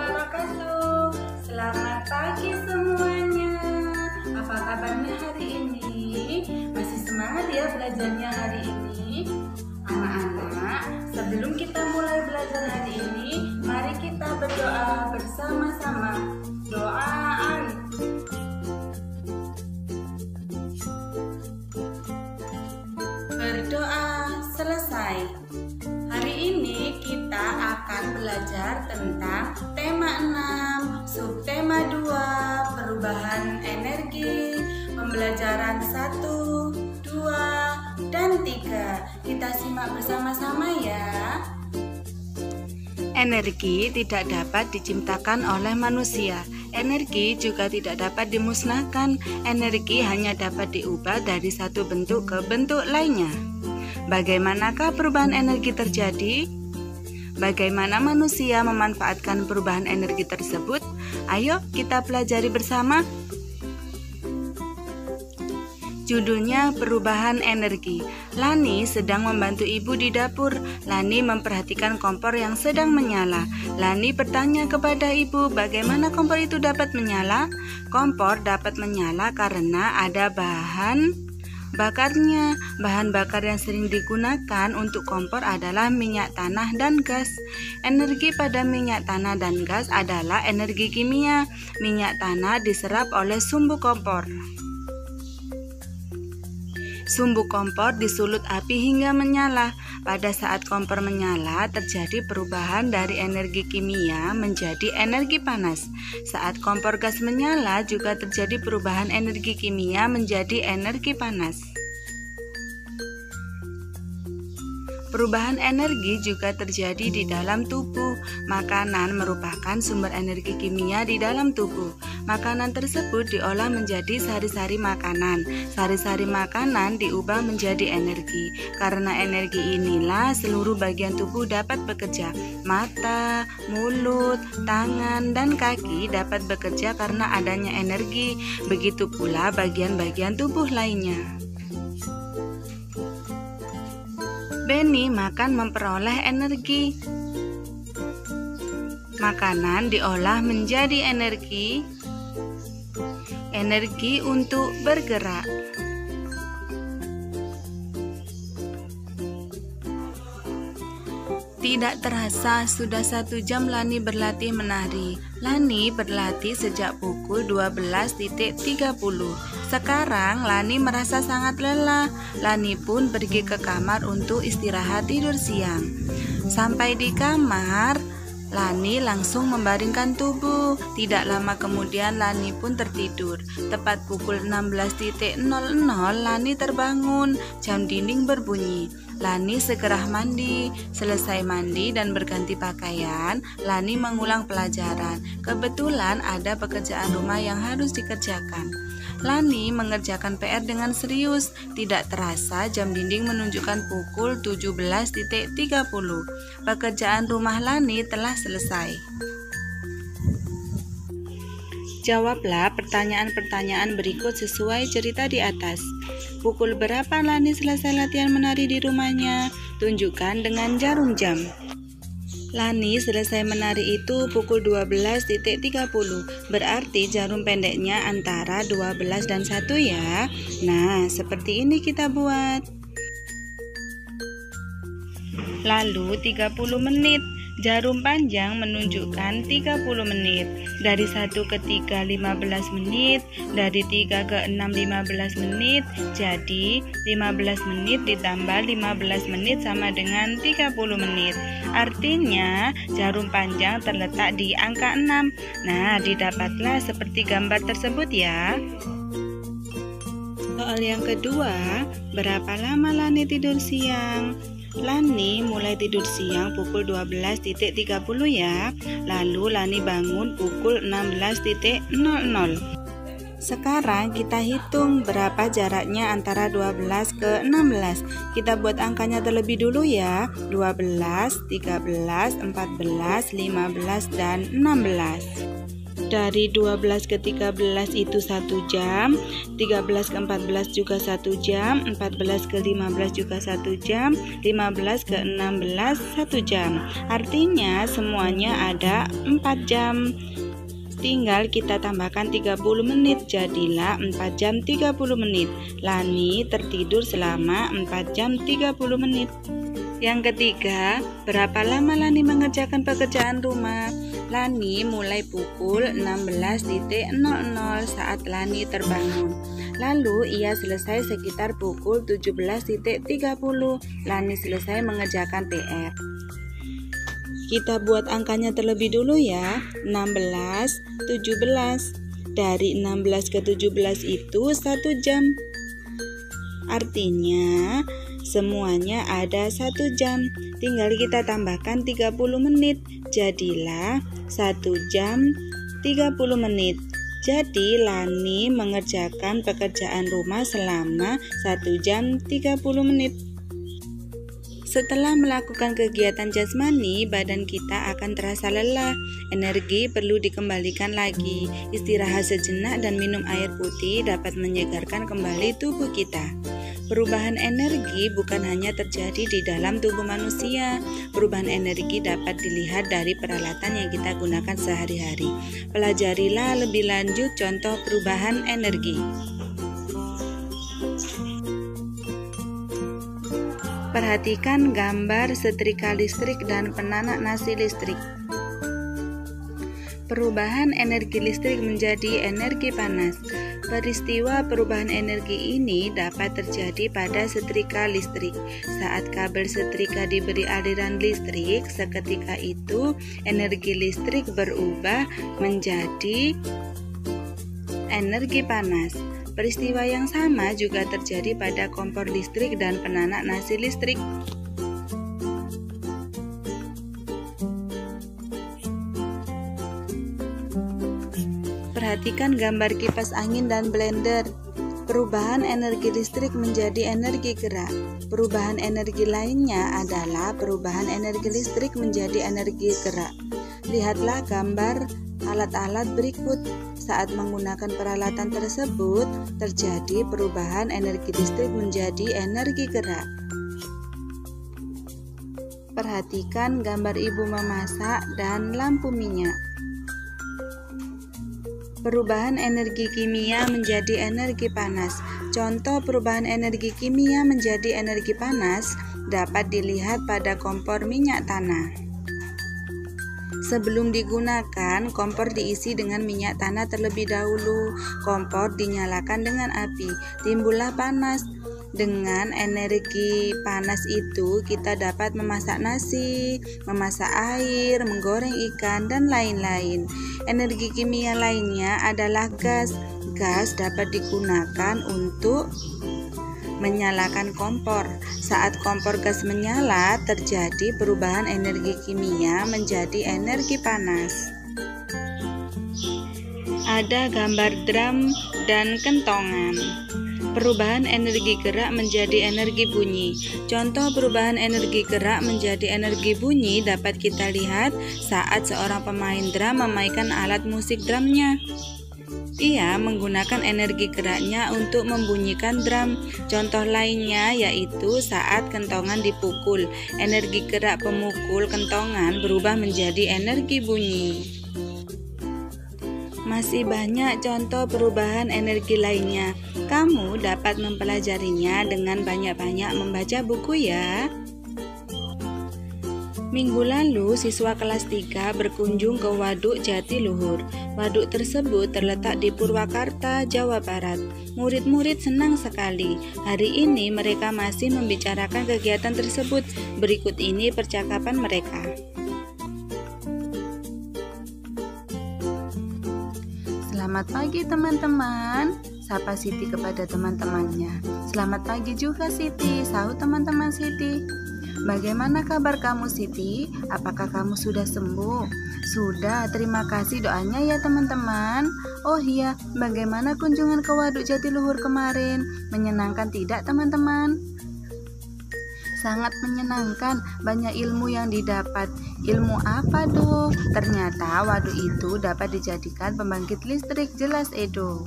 wabarakatuh. Selamat pagi semuanya. Apa kabarnya hari ini? Masih semangat ya belajarnya hari ini? Anak-anak, sebelum kita mulai belajar hari ini, mari kita berdoa bersama-sama. Doa berdoa selesai. Hari ini kita akan belajar tentang tema 6, subtema 2, perubahan energi, pembelajaran 1, 2, dan 3. Kita simak bersama-sama ya. Energi tidak dapat diciptakan oleh manusia. Energi juga tidak dapat dimusnahkan. Energi hanya dapat diubah dari satu bentuk ke bentuk lainnya. Bagaimanakah perubahan energi terjadi? Bagaimana manusia memanfaatkan perubahan energi tersebut? Ayo kita pelajari bersama. Judulnya perubahan energi. Lani sedang membantu ibu di dapur. Lani memperhatikan kompor yang sedang menyala. Lani bertanya kepada ibu, bagaimana kompor itu dapat menyala? Kompor dapat menyala karena ada bahan bakarnya. Bahan bakar yang sering digunakan untuk kompor adalah minyak tanah dan gas. Energi pada minyak tanah dan gas adalah energi kimia. Minyak tanah diserap oleh sumbu kompor. Sumbu kompor disulut api hingga menyala. Pada saat kompor menyala, terjadi perubahan dari energi kimia menjadi energi panas. Saat kompor gas menyala, juga terjadi perubahan energi kimia menjadi energi panas. Perubahan energi juga terjadi di dalam tubuh. Makanan merupakan sumber energi kimia di dalam tubuh. Makanan tersebut diolah menjadi sari-sari makanan. Sari-sari makanan diubah menjadi energi. Karena energi inilah seluruh bagian tubuh dapat bekerja. Mata, mulut, tangan, dan kaki dapat bekerja karena adanya energi. Begitu pula bagian-bagian tubuh lainnya. Benny makan memperoleh energi. Makanan diolah menjadi energi untuk bergerak. Tidak terasa sudah 1 jam Lani berlatih menari. Lani berlatih sejak pukul 12.30. Sekarang Lani merasa sangat lelah. Lani pun pergi ke kamar untuk istirahat tidur siang. Sampai di kamar, Lani langsung membaringkan tubuh. Tidak lama kemudian Lani pun tertidur. Tepat pukul 16.00 Lani terbangun. Jam dinding berbunyi. Lani segera mandi. Selesai mandi dan berganti pakaian, Lani mengulang pelajaran. Kebetulan ada pekerjaan rumah yang harus dikerjakan. Lani mengerjakan PR dengan serius. Tidak terasa jam dinding menunjukkan pukul 17.30. Pekerjaan rumah Lani telah selesai. Jawablah pertanyaan-pertanyaan berikut sesuai cerita di atas. Pukul berapa Lani selesai latihan menari di rumahnya? Tunjukkan dengan jarum jam. Lani selesai menari itu pukul 12.30. Berarti jarum pendeknya antara 12 dan 1 ya. Nah, seperti ini kita buat. Lalu 30 menit. Jarum panjang menunjukkan 30 menit. Dari 1 ke 3 15 menit. Dari 3 ke 6 15 menit. Jadi 15 menit ditambah 15 menit sama dengan 30 menit. Artinya jarum panjang terletak di angka 6. Nah, didapatlah seperti gambar tersebut ya. Soal yang kedua, berapa lama Lani tidur siang? Lani mulai tidur siang pukul 12.30 ya. Lalu Lani bangun pukul 16.00. Sekarang kita hitung berapa jaraknya antara 12 ke 16. Kita buat angkanya terlebih dulu ya. 12, 13, 14, 15, dan 16. Dari 12 ke 13 itu 1 jam, 13 ke 14 juga 1 jam, 14 ke 15 juga 1 jam, 15 ke 16 1 jam. Artinya semuanya ada 4 jam. Tinggal kita tambahkan 30 menit, jadilah 4 jam 30 menit. Lani tertidur selama 4 jam 30 menit. Yang ketiga, berapa lama Lani mengerjakan pekerjaan rumah? Lani mulai pukul 16.00 saat Lani terbangun. Lalu ia selesai sekitar pukul 17.30. Lani selesai mengerjakan PR. Kita buat angkanya terlebih dulu ya. 16, 17. Dari 16 ke 17 itu 1 jam. Artinya semuanya ada 1 jam. Tinggal kita tambahkan 30 menit. Jadilah 1 jam 30 menit. Jadi Lani mengerjakan pekerjaan rumah selama 1 jam 30 menit. Setelah melakukan kegiatan jasmani, badan kita akan terasa lelah. Energi perlu dikembalikan lagi. Istirahat sejenak dan minum air putih dapat menyegarkan kembali tubuh kita. Perubahan energi bukan hanya terjadi di dalam tubuh manusia. Perubahan energi dapat dilihat dari peralatan yang kita gunakan sehari-hari. Pelajarilah lebih lanjut contoh perubahan energi. Perhatikan gambar setrika listrik dan penanak nasi listrik. Perubahan energi listrik menjadi energi panas. Peristiwa perubahan energi ini dapat terjadi pada setrika listrik. Saat kabel setrika diberi aliran listrik, seketika itu energi listrik berubah menjadi energi panas. Peristiwa yang sama juga terjadi pada kompor listrik dan penanak nasi listrik. Perhatikan gambar kipas angin dan blender. Perubahan energi listrik menjadi energi gerak. Perubahan energi lainnya adalah perubahan energi listrik menjadi energi gerak. Lihatlah gambar alat-alat berikut. Saat menggunakan peralatan tersebut, terjadi perubahan energi listrik menjadi energi gerak. Perhatikan gambar ibu memasak dan lampu minyak. Perubahan energi kimia menjadi energi panas. Contoh perubahan energi kimia menjadi energi panas dapat dilihat pada kompor minyak tanah. Sebelum digunakan, kompor diisi dengan minyak tanah terlebih dahulu. Kompor dinyalakan dengan api, timbullah panas. Dengan energi panas itu, kita dapat memasak nasi, memasak air, menggoreng ikan, dan lain-lain. Energi kimia lainnya adalah gas. Gas dapat digunakan untuk menyalakan kompor. Saat kompor gas menyala, terjadi perubahan energi kimia menjadi energi panas. Ada gambar drum dan kentongan. Perubahan energi gerak menjadi energi bunyi. Contoh perubahan energi gerak menjadi energi bunyi dapat kita lihat saat seorang pemain drum memainkan alat musik drumnya. Ia menggunakan energi geraknya untuk membunyikan drum. Contoh lainnya yaitu saat kentongan dipukul. Energi gerak pemukul kentongan berubah menjadi energi bunyi. Masih banyak contoh perubahan energi lainnya. Kamu dapat mempelajarinya dengan banyak-banyak membaca buku ya. Minggu lalu, siswa kelas 3 berkunjung ke Waduk Jatiluhur. Waduk tersebut terletak di Purwakarta, Jawa Barat. Murid-murid senang sekali. Hari ini mereka masih membicarakan kegiatan tersebut. Berikut ini percakapan mereka. Selamat pagi teman-teman. Sapa Siti kepada teman-temannya. Selamat pagi juga Siti, sahut teman-teman Siti. Bagaimana kabar kamu Siti? Apakah kamu sudah sembuh? Sudah, terima kasih doanya ya teman-teman. Oh iya, bagaimana kunjungan ke Waduk Jatiluhur kemarin? Menyenangkan tidak teman-teman? sangat menyenangkan, banyak ilmu yang didapat. Ilmu apa, Do? Ternyata waduk itu dapat dijadikan pembangkit listrik, jelas Edo.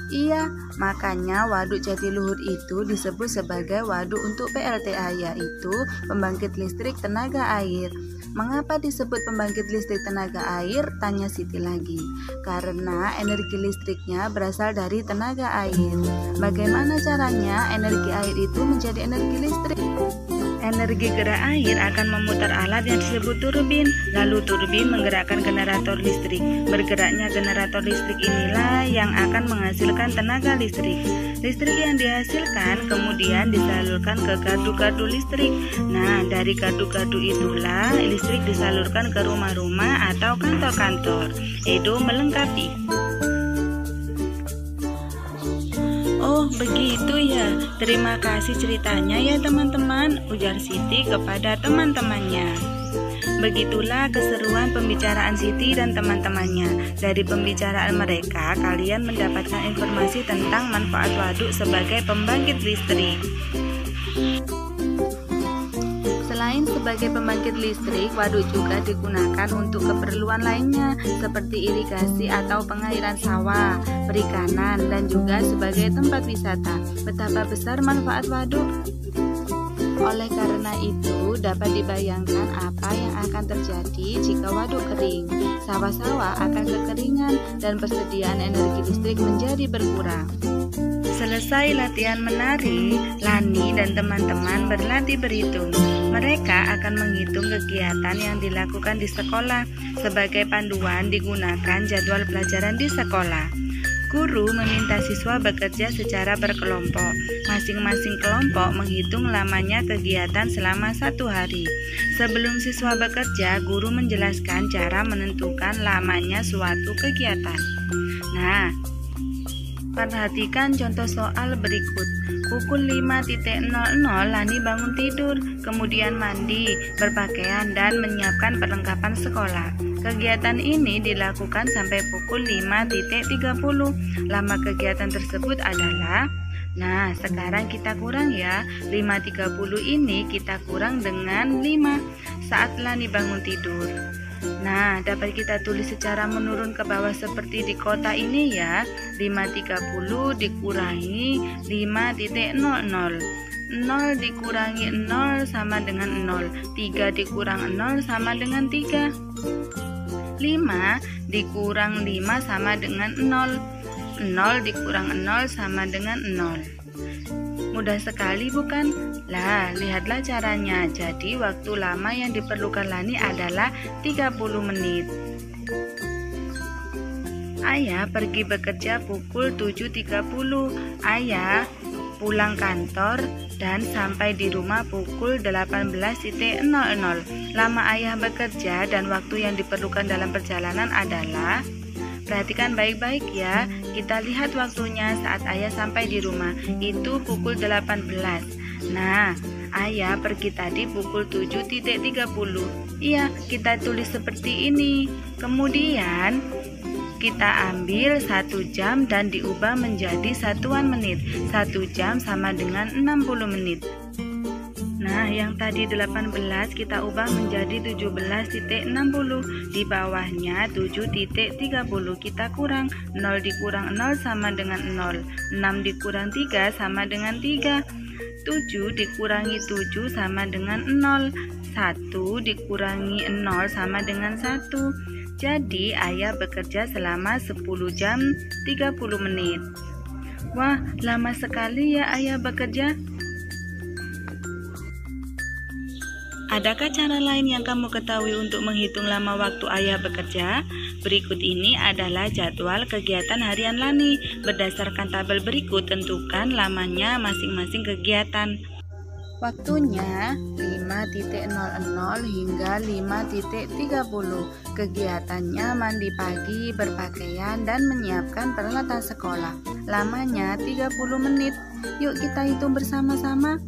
Iya, makanya waduk Jatiluhur itu disebut sebagai waduk untuk PLTA, yaitu pembangkit listrik tenaga air. Mengapa disebut pembangkit listrik tenaga air? Tanya Siti lagi. Karena energi listriknya berasal dari tenaga air. Bagaimana caranya energi air itu menjadi energi listrik? Energi gerak air akan memutar alat yang disebut turbin, lalu turbin menggerakkan generator listrik. Bergeraknya generator listrik inilah yang akan menghasilkan tenaga listrik. Listrik yang dihasilkan kemudian disalurkan ke gardu-gardu listrik. Nah, dari gardu-gardu itulah listrik disalurkan ke rumah-rumah atau kantor-kantor. Edo melengkapi. Oh begitu ya, terima kasih ceritanya ya teman-teman, ujar Siti kepada teman-temannya. Begitulah keseruan pembicaraan Siti dan teman-temannya. Dari pembicaraan mereka, kalian mendapatkan informasi tentang manfaat waduk sebagai pembangkit listrik. Selain sebagai pembangkit listrik, waduk juga digunakan untuk keperluan lainnya seperti irigasi atau pengairan sawah, perikanan, dan juga sebagai tempat wisata. Betapa besar manfaat waduk. Oleh karena itu, dapat dibayangkan apa yang akan terjadi jika waduk kering. Sawah-sawah akan kekeringan dan persediaan energi listrik menjadi berkurang. Selesai latihan menari, Lani dan teman-teman berlatih berhitung. Mereka akan menghitung kegiatan yang dilakukan di sekolah. Sebagai panduan digunakan jadwal pelajaran di sekolah. Guru meminta siswa bekerja secara berkelompok. Masing-masing kelompok menghitung lamanya kegiatan selama 1 hari. Sebelum siswa bekerja, guru menjelaskan cara menentukan lamanya suatu kegiatan. Nah, perhatikan contoh soal berikut. Pukul 5.00 Lani bangun tidur, kemudian mandi, berpakaian, dan menyiapkan perlengkapan sekolah. Kegiatan ini dilakukan sampai pukul 5.30. Lama kegiatan tersebut adalah, nah sekarang kita kurang ya, 5.30 ini kita kurang dengan 5 saat Lani bangun tidur. Nah, dapat kita tulis secara menurun ke bawah seperti di kotak ini ya. 5.30 dikurangi 5.00. 0 dikurangi 0 sama dengan 0. 3 dikurang 0 sama dengan 3. 5 dikurang 5 sama dengan 0. 0 dikurang 0 sama dengan 0. Mudah sekali bukan? Lah, lihatlah caranya. Jadi waktu lama yang diperlukan Lani adalah 30 menit. Ayah pergi bekerja pukul 7.30. Ayah pulang kantor dan sampai di rumah pukul 18.00. Lama ayah bekerja dan waktu yang diperlukan dalam perjalanan adalah, perhatikan baik-baik ya. Kita lihat waktunya saat ayah sampai di rumah, itu pukul 18. Nah, ayah pergi tadi pukul 7.30. Iya, kita tulis seperti ini. Kemudian kita ambil 1 jam dan diubah menjadi satuan menit. 1 jam sama dengan 60 menit. Nah, yang tadi 18 kita ubah menjadi 17.60. Di bawahnya 7.30 kita kurang. 0 dikurang 0 sama dengan 0. 6 dikurang 3 sama dengan 3. 7 dikurangi 7 sama dengan 0. 1 dikurangi 0 sama dengan 1. Jadi ayah bekerja selama 10 jam 30 menit. Wah, lama sekali ya ayah bekerja. Adakah cara lain yang kamu ketahui untuk menghitung lama waktu ayah bekerja? Berikut ini adalah jadwal kegiatan harian Lani. Berdasarkan tabel berikut, tentukan lamanya masing-masing kegiatan. Waktunya 5.00 hingga 5.30. Kegiatannya mandi pagi, berpakaian, dan menyiapkan peralatan sekolah. Lamanya 30 menit. Yuk kita hitung bersama-sama.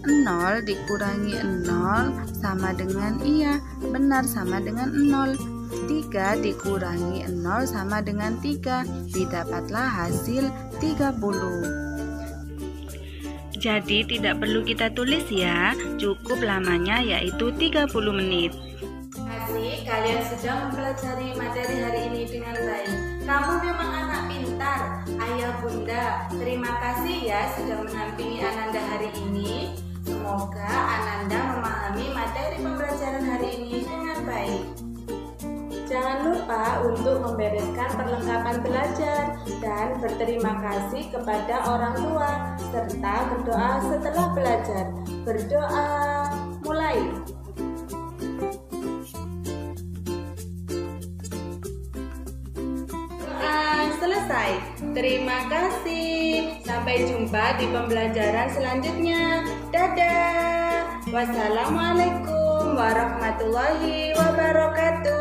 0 dikurangi 0 sama dengan iya, benar sama dengan 0. 3 dikurangi 0 sama dengan 3, didapatlah hasil 30. Jadi tidak perlu kita tulis ya, cukup lamanya yaitu 30 menit. Kasih kalian sudah mempelajari materi hari ini dengan baik. Kamu memang anak pintar, ayah bunda. Terima kasih ya sudah menampingi Ananda hari ini. Semoga Ananda memahami materi pembelajaran hari ini dengan baik. Jangan lupa untuk membereskan perlengkapan belajar dan berterima kasih kepada orang tua serta berdoa setelah belajar. Berdoa, mulai. Selesai. Terima kasih. Sampai jumpa di pembelajaran selanjutnya. Dadah. Wassalamualaikum warahmatullahi wabarakatuh.